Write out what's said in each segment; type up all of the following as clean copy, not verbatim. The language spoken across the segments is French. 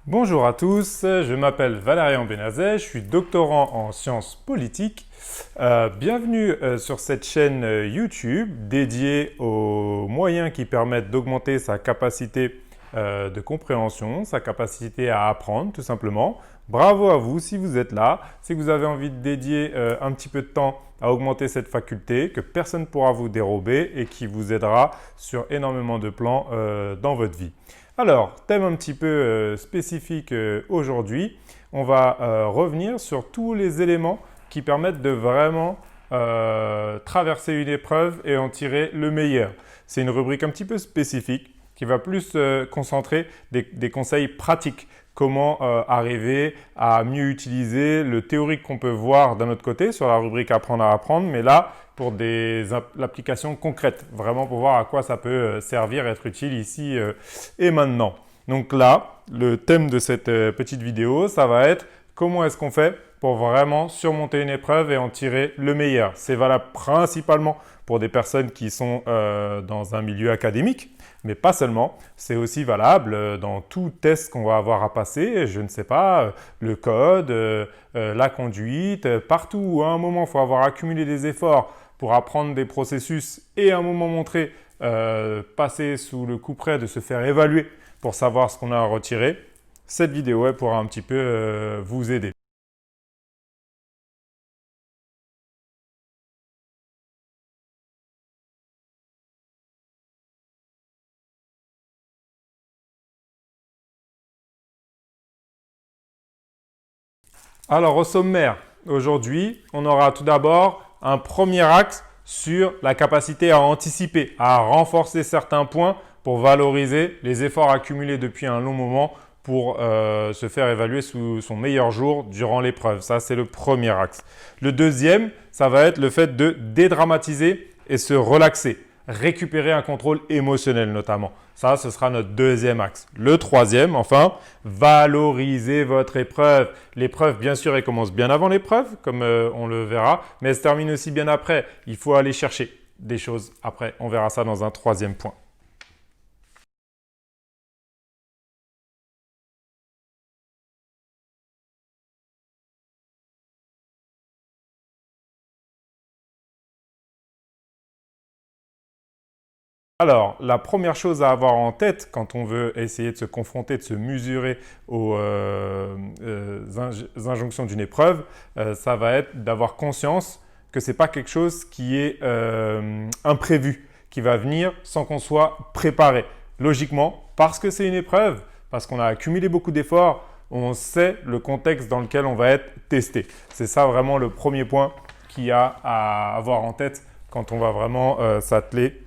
Bonjour à tous, je m'appelle Valérian Benazet, je suis doctorant en sciences politiques. Bienvenue sur cette chaîne YouTube dédiée aux moyens qui permettent d'augmenter sa capacité de compréhension, sa capacité à apprendre tout simplement. Bravo à vous si vous êtes là, si vous avez envie de dédier un petit peu de temps à augmenter cette faculté que personne ne pourra vous dérober et qui vous aidera sur énormément de plans dans votre vie. Alors, thème un petit peu spécifique aujourd'hui, on va revenir sur tous les éléments qui permettent de vraiment traverser une épreuve et en tirer le meilleur. C'est une rubrique un petit peu spécifique qui va plus concentrer des conseils pratiques. Comment arriver à mieux utiliser le théorique qu'on peut voir d'un autre côté sur la rubrique Apprendre à apprendre, mais là, pour des applications concrètes, vraiment pour voir à quoi ça peut servir, être utile ici et maintenant. Donc là, le thème de cette petite vidéo, ça va être comment est-ce qu'on fait pour vraiment surmonter une épreuve et en tirer le meilleur. C'est valable principalement pour des personnes qui sont dans un milieu académique, mais pas seulement. C'est aussi valable dans tout test qu'on va avoir à passer, je ne sais pas, le code, la conduite, partout où à un moment il faut avoir accumulé des efforts pour apprendre des processus et à un moment montré, passer sous le couperet de se faire évaluer pour savoir ce qu'on a à retirer. Cette vidéo elle pourra un petit peu vous aider. Alors au sommaire, aujourd'hui, on aura tout d'abord un premier axe sur la capacité à anticiper, à renforcer certains points pour valoriser les efforts accumulés depuis un long moment pour se faire évaluer sous son meilleur jour durant l'épreuve. Ça, c'est le premier axe. Le deuxième, ça va être le fait de dédramatiser et se relaxer, récupérer un contrôle émotionnel notamment. Ça, ce sera notre deuxième axe. Le troisième, enfin, valoriser votre épreuve. L'épreuve, bien sûr, elle commence bien avant l'épreuve, comme on le verra, mais elle se termine aussi bien après. Il faut aller chercher des choses après. On verra ça dans un troisième point. Alors, la première chose à avoir en tête quand on veut essayer de se confronter, de se mesurer aux injonctions d'une épreuve, ça va être d'avoir conscience que ce n'est pas quelque chose qui est imprévu, qui va venir sans qu'on soit préparé. Logiquement, parce que c'est une épreuve, parce qu'on a accumulé beaucoup d'efforts, on sait le contexte dans lequel on va être testé. C'est ça vraiment le premier point qu'il y a à avoir en tête quand on va vraiment s'atteler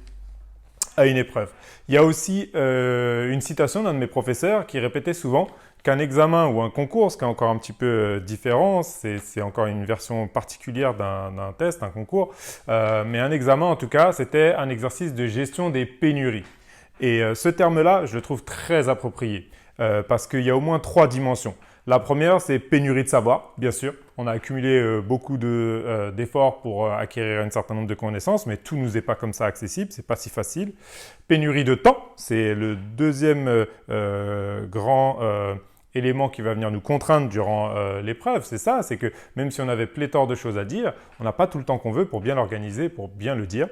à une épreuve. Il y a aussi une citation d'un de mes professeurs qui répétait souvent qu'un examen ou un concours, ce qui est encore un petit peu différent, c'est encore une version particulière d'un test, un concours, mais un examen en tout cas, c'était un exercice de gestion des pénuries. Et ce terme-là, je le trouve très approprié parce qu'il y a au moins trois dimensions. La première, c'est pénurie de savoir, bien sûr. On a accumulé beaucoup d'efforts pour acquérir un certain nombre de connaissances, mais tout ne nous est pas comme ça accessible, c'est pas si facile. Pénurie de temps, c'est le deuxième grand élément qui va venir nous contraindre durant l'épreuve. C'est ça, c'est que même si on avait pléthore de choses à dire, on n'a pas tout le temps qu'on veut pour bien l'organiser, pour bien le dire.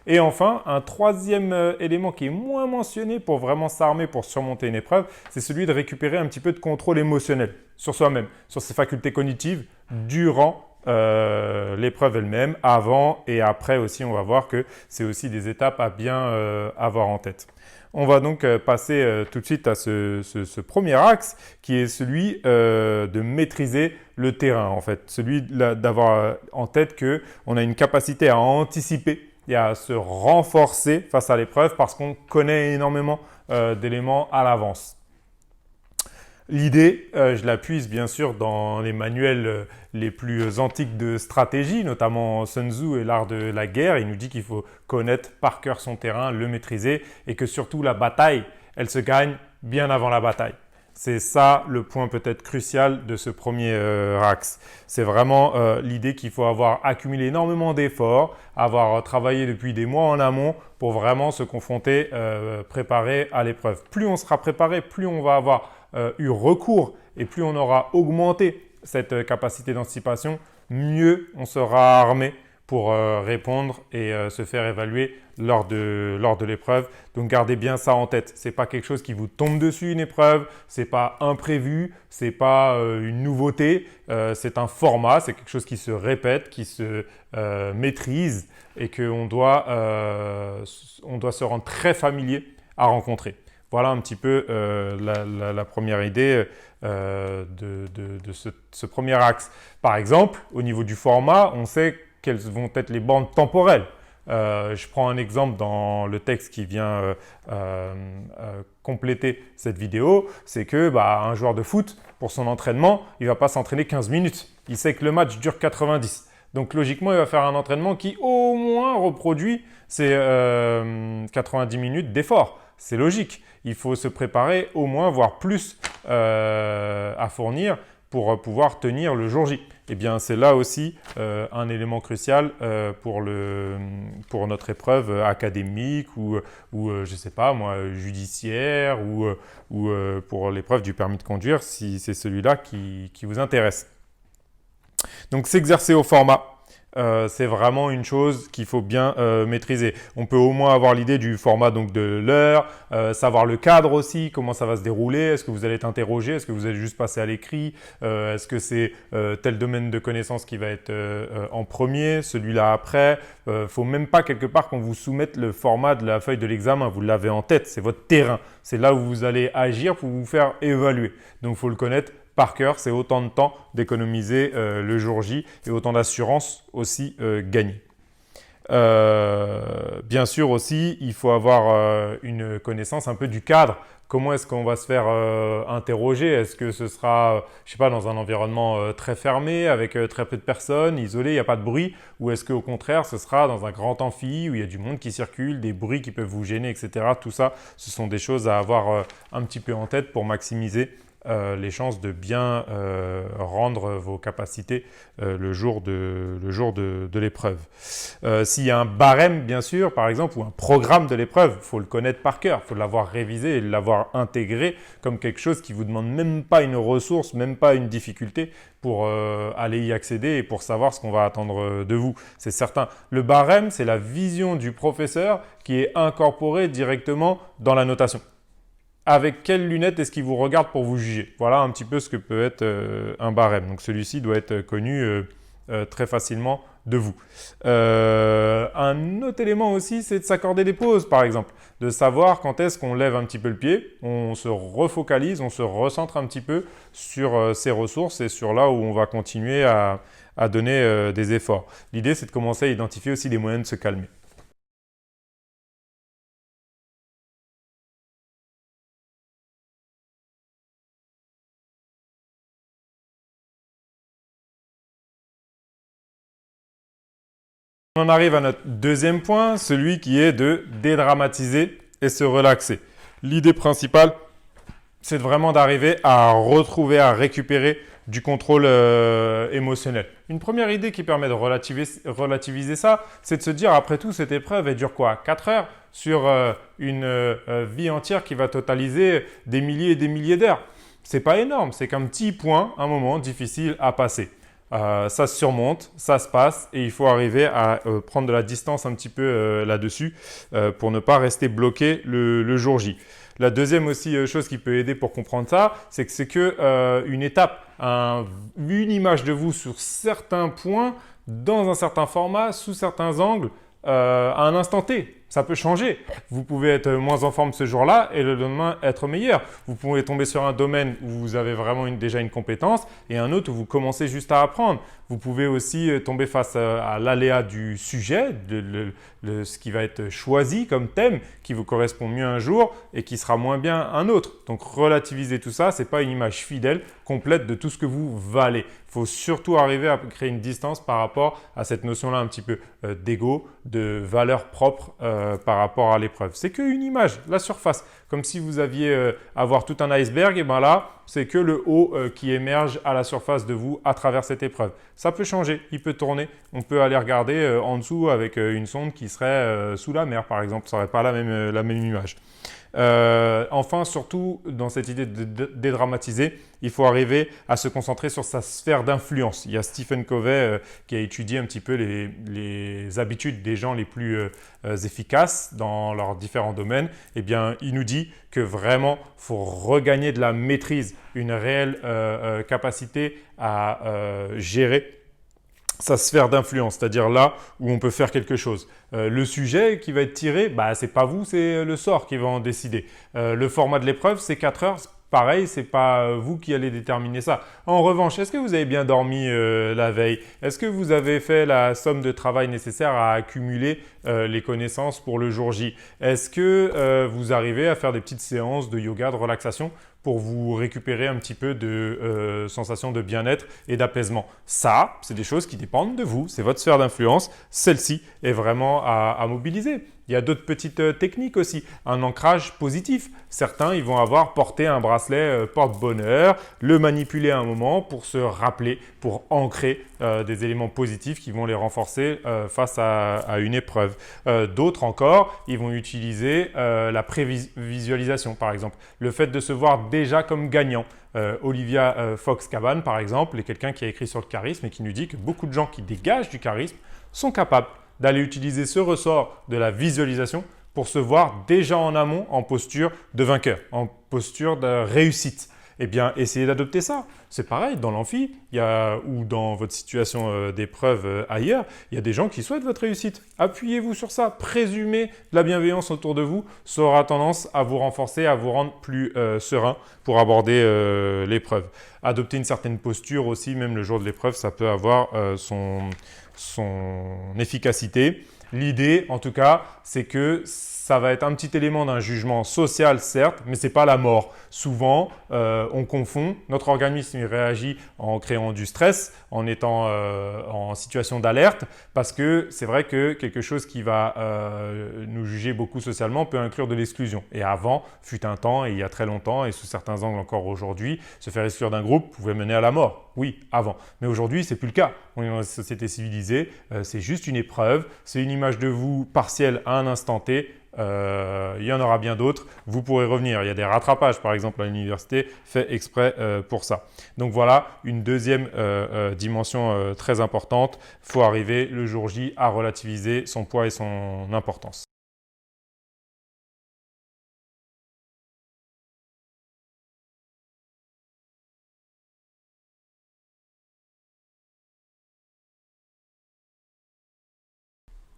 Et enfin, un troisième élément qui est moins mentionné pour vraiment s'armer pour surmonter une épreuve, c'est celui de récupérer un petit peu de contrôle émotionnel sur soi-même, sur ses facultés cognitives durant l'épreuve elle-même, avant et après aussi. On va voir que c'est aussi des étapes à bien avoir en tête. On va donc passer tout de suite à ce premier axe qui est celui de maîtriser le terrain en fait, celui d'avoir en tête qu'on a une capacité à anticiper et à se renforcer face à l'épreuve parce qu'on connaît énormément d'éléments à l'avance. L'idée, je la puise bien sûr dans les manuels les plus antiques de stratégie, notamment Sun Tzu et l'art de la guerre. Il nous dit qu'il faut connaître par cœur son terrain, le maîtriser et que surtout la bataille, elle se gagne bien avant la bataille. C'est ça le point peut-être crucial de ce premier axe. C'est vraiment l'idée qu'il faut avoir accumulé énormément d'efforts, avoir travaillé depuis des mois en amont pour vraiment se confronter, préparer à l'épreuve. Plus on sera préparé, plus on va avoir eu recours et plus on aura augmenté cette capacité d'anticipation, mieux on sera armé pour répondre et se faire évaluer lors de l'épreuve. Donc, gardez bien ça en tête. Ce n'est pas quelque chose qui vous tombe dessus, une épreuve. Ce n'est pas imprévu. Ce n'est pas une nouveauté. C'est un format. C'est quelque chose qui se répète, qui se maîtrise et qu'on doit se rendre très familier à rencontrer. Voilà un petit peu la première idée de ce premier axe. Par exemple, au niveau du format, on sait quelles vont être les bandes temporelles. Je prends un exemple dans le texte qui vient compléter cette vidéo, c'est que un joueur de foot, pour son entraînement, il ne va pas s'entraîner 15 minutes. Il sait que le match dure 90. Donc logiquement, il va faire un entraînement qui au moins reproduit ces 90 minutes d'effort. C'est logique. Il faut se préparer au moins, voire plus à fournir pour pouvoir tenir le jour J. Eh bien, c'est là aussi un élément crucial pour notre épreuve académique ou je ne sais pas moi, judiciaire ou pour l'épreuve du permis de conduire si c'est celui-là qui vous intéresse. Donc, s'exercer au format. C'est vraiment une chose qu'il faut bien maîtriser. On peut au moins avoir l'idée du format donc, de l'heure, savoir le cadre aussi, comment ça va se dérouler, est-ce que vous allez être interrogé, est-ce que vous allez juste passer à l'écrit, est-ce que c'est tel domaine de connaissance qui va être en premier, celui-là après. Faut même pas quelque part qu'on vous soumette le format de la feuille de l'examen, vous l'avez en tête, c'est votre terrain, c'est là où vous allez agir pour vous faire évaluer. Donc il faut le connaître par cœur, c'est autant de temps d'économiser le jour J et autant d'assurance aussi gagnée. Bien sûr aussi, il faut avoir une connaissance un peu du cadre. Comment est-ce qu'on va se faire interroger? Est-ce que ce sera, je sais pas, dans un environnement très fermé, avec très peu de personnes, isolé, il n'y a pas de bruit? Ou est-ce qu'au contraire, ce sera dans un grand amphi où il y a du monde qui circule, des bruits qui peuvent vous gêner, etc. Tout ça, ce sont des choses à avoir un petit peu en tête pour maximiser les chances de bien rendre vos capacités le jour de l'épreuve. S'il y a un barème, bien sûr, par exemple, ou un programme de l'épreuve, il faut le connaître par cœur, il faut l'avoir révisé et l'avoir intégré comme quelque chose qui ne vous demande même pas une ressource, même pas une difficulté pour aller y accéder et pour savoir ce qu'on va attendre de vous. C'est certain. Le barème, c'est la vision du professeur qui est incorporée directement dans la notation. Avec quelles lunettes est-ce qu'il vous regarde pour vous juger? Voilà un petit peu ce que peut être un barème. Donc celui-ci doit être connu très facilement de vous. Un autre élément aussi, c'est de s'accorder des pauses, par exemple. De savoir quand est-ce qu'on lève un petit peu le pied, on se refocalise, on se recentre un petit peu sur ses ressources et sur là où on va continuer à donner des efforts. L'idée, c'est de commencer à identifier aussi des moyens de se calmer. On en arrive à notre deuxième point, celui qui est de dédramatiser et se relaxer. L'idée principale, c'est vraiment d'arriver à retrouver, à récupérer du contrôle émotionnel. Une première idée qui permet de relativiser ça, c'est de se dire, après tout, cette épreuve, elle dure quoi? 4 heures sur une vie entière qui va totaliser des milliers et des milliers d'heures. C'est pas énorme, c'est qu'un petit point, un moment difficile à passer. Ça se surmonte, ça se passe et il faut arriver à prendre de la distance un petit peu là-dessus pour ne pas rester bloqué le jour J. La deuxième aussi chose qui peut aider pour comprendre ça, c'est une étape, une image de vous sur certains points, dans un certain format, sous certains angles, à un instant T. Ça peut changer. Vous pouvez être moins en forme ce jour-là et le lendemain être meilleur. Vous pouvez tomber sur un domaine où vous avez vraiment déjà une compétence et un autre où vous commencez juste à apprendre. Vous pouvez aussi tomber face à l'aléa du sujet, ce qui va être choisi comme thème, qui vous correspond mieux un jour et qui sera moins bien un autre. Donc relativiser tout ça, ce n'est pas une image fidèle, complète de tout ce que vous valez. Il faut surtout arriver à créer une distance par rapport à cette notion-là un petit peu d'ego, de valeur propre par rapport à l'épreuve. C'est qu'une image, la surface. Comme si vous aviez à voir tout un iceberg, et bien là, c'est que le haut qui émerge à la surface de vous à travers cette épreuve. Ça peut changer, il peut tourner. On peut aller regarder en dessous avec une sonde qui serait sous la mer, par exemple. Ça n'aurait pas la même image. Enfin, surtout, dans cette idée de dédramatiser, il faut arriver à se concentrer sur sa sphère d'influence. Il y a Stephen Covey qui a étudié un petit peu les habitudes des gens les plus efficaces dans leurs différents domaines. Eh bien, il nous dit que vraiment, il faut regagner de la maîtrise, une réelle capacité à gérer sa sphère d'influence, c'est-à-dire là où on peut faire quelque chose. Le sujet qui va être tiré, ce n'est pas vous, c'est le sort qui va en décider. Le format de l'épreuve, c'est 4 heures. Pareil, ce n'est pas vous qui allez déterminer ça. En revanche, est-ce que vous avez bien dormi la veille? Est-ce que vous avez fait la somme de travail nécessaire à accumuler les connaissances pour le jour J? Est-ce que vous arrivez à faire des petites séances de yoga, de relaxation pour vous récupérer un petit peu de sensation de bien-être et d'apaisement? Ça, c'est des choses qui dépendent de vous. C'est votre sphère d'influence. Celle-ci est vraiment à mobiliser. Il y a d'autres petites techniques aussi. Un ancrage positif. Certains, ils vont avoir porté un bracelet porte-bonheur, le manipuler un moment pour se rappeler, pour ancrer des éléments positifs qui vont les renforcer face à une épreuve. D'autres encore, ils vont utiliser la prévisualisation, par exemple. Le fait de se voir déjà comme gagnant. Olivia Fox-Cabane, par exemple, est quelqu'un qui a écrit sur le charisme et qui nous dit que beaucoup de gens qui dégagent du charisme sont capables d'aller utiliser ce ressort de la visualisation pour se voir déjà en amont en posture de vainqueur, en posture de réussite. Eh bien, essayez d'adopter ça. C'est pareil, dans l'amphi ou dans votre situation d'épreuve ailleurs, il y a des gens qui souhaitent votre réussite. Appuyez-vous sur ça. Présumez de la bienveillance autour de vous. Ça aura tendance à vous renforcer, à vous rendre plus serein pour aborder l'épreuve. Adopter une certaine posture aussi, même le jour de l'épreuve, ça peut avoir son efficacité. L'idée, en tout cas, c'est que ça va être un petit élément d'un jugement social, certes, mais ce n'est pas la mort. Souvent, on confond. Notre organisme il réagit en créant du stress, en étant en situation d'alerte, parce que c'est vrai que quelque chose qui va nous juger beaucoup socialement peut inclure de l'exclusion. Et avant, fut un temps, et il y a très longtemps, et sous certains angles encore aujourd'hui, se faire exclure d'un groupe pouvait mener à la mort. Oui, avant. Mais aujourd'hui, ce n'est plus le cas. On est dans une société civilisée, c'est juste une épreuve, c'est une image de vous partielle à un instant T. Il y en aura bien d'autres. Vous pourrez revenir. Il y a des rattrapages, par exemple, à l'université, fait exprès pour ça. Donc voilà, une deuxième dimension très importante. Il faut arriver le jour J à relativiser son poids et son importance.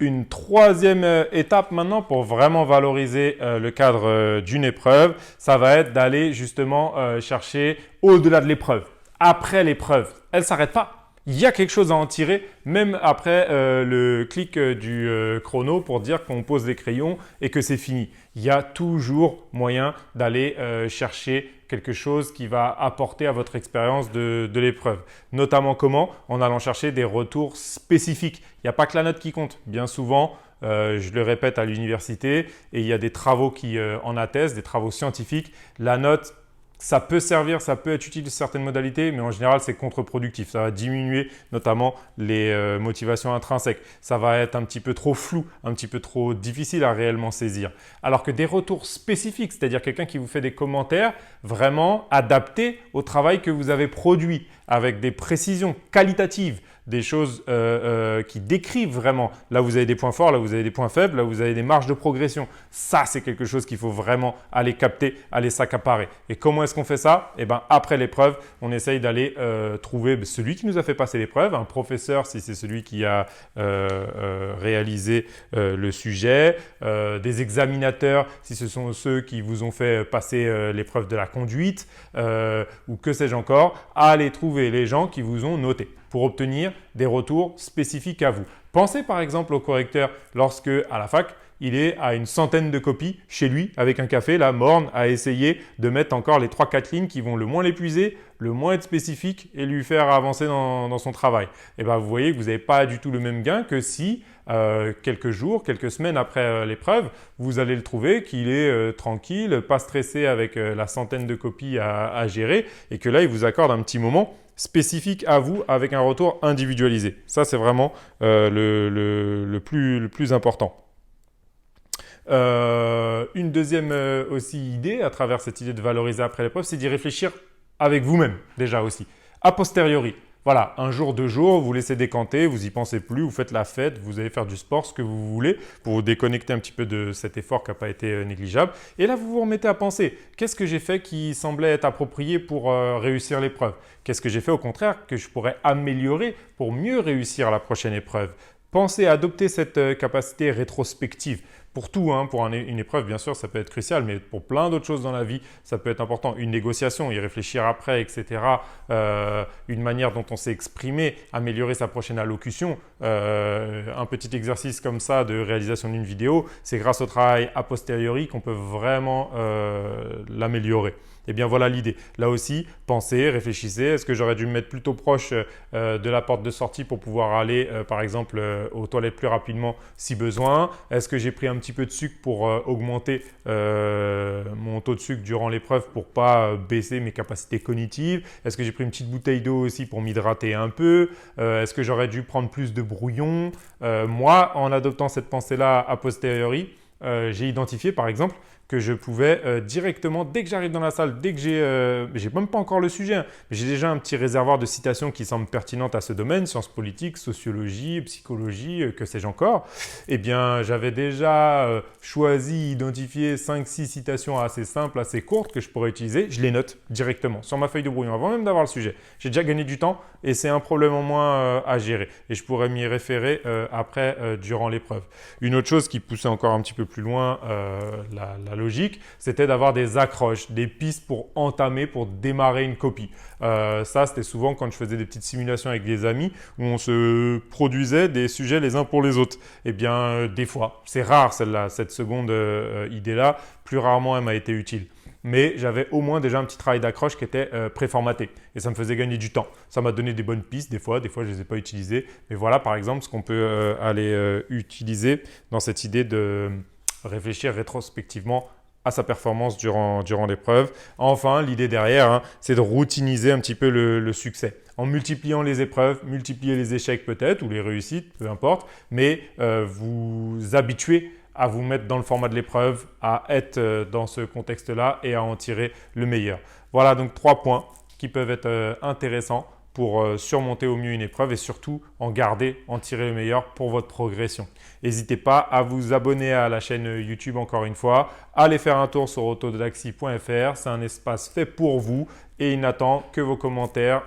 Une troisième étape maintenant pour vraiment valoriser le cadre d'une épreuve, ça va être d'aller justement chercher au-delà de l'épreuve, après l'épreuve. Elle ne s'arrête pas. Il y a quelque chose à en tirer, même après le clic du chrono pour dire qu'on pose les crayons et que c'est fini. Il y a toujours moyen d'aller chercher quelque chose qui va apporter à votre expérience de l'épreuve. Notamment comment? En allant chercher des retours spécifiques. Il n'y a pas que la note qui compte. Bien souvent, je le répète à l'université, et il y a des travaux qui en attestent, des travaux scientifiques. La note, ça peut servir, ça peut être utile de certaines modalités, mais en général, c'est contre-productif. Ça va diminuer notamment les motivations intrinsèques. Ça va être un petit peu trop flou, un petit peu trop difficile à réellement saisir. Alors que des retours spécifiques, c'est-à-dire quelqu'un qui vous fait des commentaires vraiment adaptés au travail que vous avez produit, avec des précisions qualitatives, des choses qui décrivent vraiment. Là, vous avez des points forts, là, vous avez des points faibles, là, vous avez des marges de progression. Ça, c'est quelque chose qu'il faut vraiment aller capter, aller s'accaparer. Et comment est-ce qu'on fait ça? Eh bien, après l'épreuve, on essaye d'aller trouver celui qui nous a fait passer l'épreuve, un professeur si c'est celui qui a réalisé le sujet, des examinateurs si ce sont ceux qui vous ont fait passer l'épreuve de la conduite ou que sais-je encore, à aller trouver les gens qui vous ont noté pour obtenir des retours spécifiques à vous. Pensez par exemple au correcteur lorsque, à la fac, il est à une centaine de copies chez lui avec un café, là, morne, à essayer de mettre encore les 3-4 lignes qui vont le moins l'épuiser, le moins être spécifiques et lui faire avancer dans son travail. Et bien, vous voyez que vous n'avez pas du tout le même gain que si quelques jours, quelques semaines après l'épreuve, vous allez le trouver qu'il est tranquille, pas stressé avec la centaine de copies à gérer et que là, il vous accorde un petit moment spécifique à vous avec un retour individualisé. Ça, c'est vraiment le plus important. Une deuxième aussi idée, à travers cette idée de valoriser après l'épreuve, c'est d'y réfléchir avec vous-même déjà aussi, a posteriori. Voilà, un jour, 2 jours, vous laissez décanter, vous y pensez plus, vous faites la fête, vous allez faire du sport, ce que vous voulez, pour vous déconnecter un petit peu de cet effort qui n'a pas été négligeable. Et là, vous vous remettez à penser, qu'est-ce que j'ai fait qui semblait être approprié pour réussir l'épreuve? Qu'est-ce que j'ai fait au contraire que je pourrais améliorer pour mieux réussir la prochaine épreuve? Pensez à adopter cette capacité rétrospective. Pour tout, hein, pour une épreuve, bien sûr, ça peut être crucial, mais pour plein d'autres choses dans la vie, ça peut être important. Une négociation, y réfléchir après, etc. Une manière dont on s'est exprimé, améliorer sa prochaine allocution. Un petit exercice comme ça de réalisation d'une vidéo, c'est grâce au travail a posteriori qu'on peut vraiment l'améliorer. Et bien voilà l'idée. Là aussi, pensez, réfléchissez. Est-ce que j'aurais dû me mettre plutôt proche de la porte de sortie pour pouvoir aller, par exemple, aux toilettes plus rapidement si besoin? Est-ce que j'ai pris un petit peu de sucre pour augmenter mon taux de sucre durant l'épreuve pour pas baisser mes capacités cognitives? Est-ce que j'ai pris une petite bouteille d'eau aussi pour m'hydrater un peu? Est-ce que j'aurais dû prendre plus de brouillon? Moi, en adoptant cette pensée-là a posteriori, j'ai identifié par exemple que je pouvais directement, dès que j'arrive dans la salle, dès que j'ai même pas encore le sujet, hein, mais j'ai déjà un petit réservoir de citations qui semblent pertinentes à ce domaine, sciences politiques, sociologie, psychologie, que sais-je encore. Eh bien, j'avais déjà choisi, identifié 5-6 citations assez simples, assez courtes que je pourrais utiliser. Je les note directement sur ma feuille de brouillon avant même d'avoir le sujet. J'ai déjà gagné du temps et c'est un problème en moins à gérer. Et je pourrais m'y référer après, durant l'épreuve. Une autre chose qui poussait encore un petit peu plus loin la logique, c'était d'avoir des accroches, des pistes pour entamer, pour démarrer une copie. Ça, c'était souvent quand je faisais des petites simulations avec des amis où on se produisait des sujets les uns pour les autres. Eh bien, des fois, c'est rare celle-là, cette seconde idée-là, plus rarement elle m'a été utile. Mais j'avais au moins déjà un petit travail d'accroche qui était préformaté et ça me faisait gagner du temps. Ça m'a donné des bonnes pistes des fois je ne les ai pas utilisées. Mais voilà par exemple ce qu'on peut aller utiliser dans cette idée de réfléchir rétrospectivement à sa performance durant l'épreuve. Enfin, l'idée derrière, hein, c'est de routiniser un petit peu le succès. En multipliant les épreuves, multiplier les échecs peut-être, ou les réussites, peu importe, mais vous habituez à vous mettre dans le format de l'épreuve, à être dans ce contexte-là et à en tirer le meilleur. Voilà donc 3 points qui peuvent être intéressants pour surmonter au mieux une épreuve et surtout en tirer le meilleur pour votre progression. N'hésitez pas à vous abonner à la chaîne YouTube encore une fois, à aller faire un tour sur autodidaxie.fr, c'est un espace fait pour vous et il n'attend que vos commentaires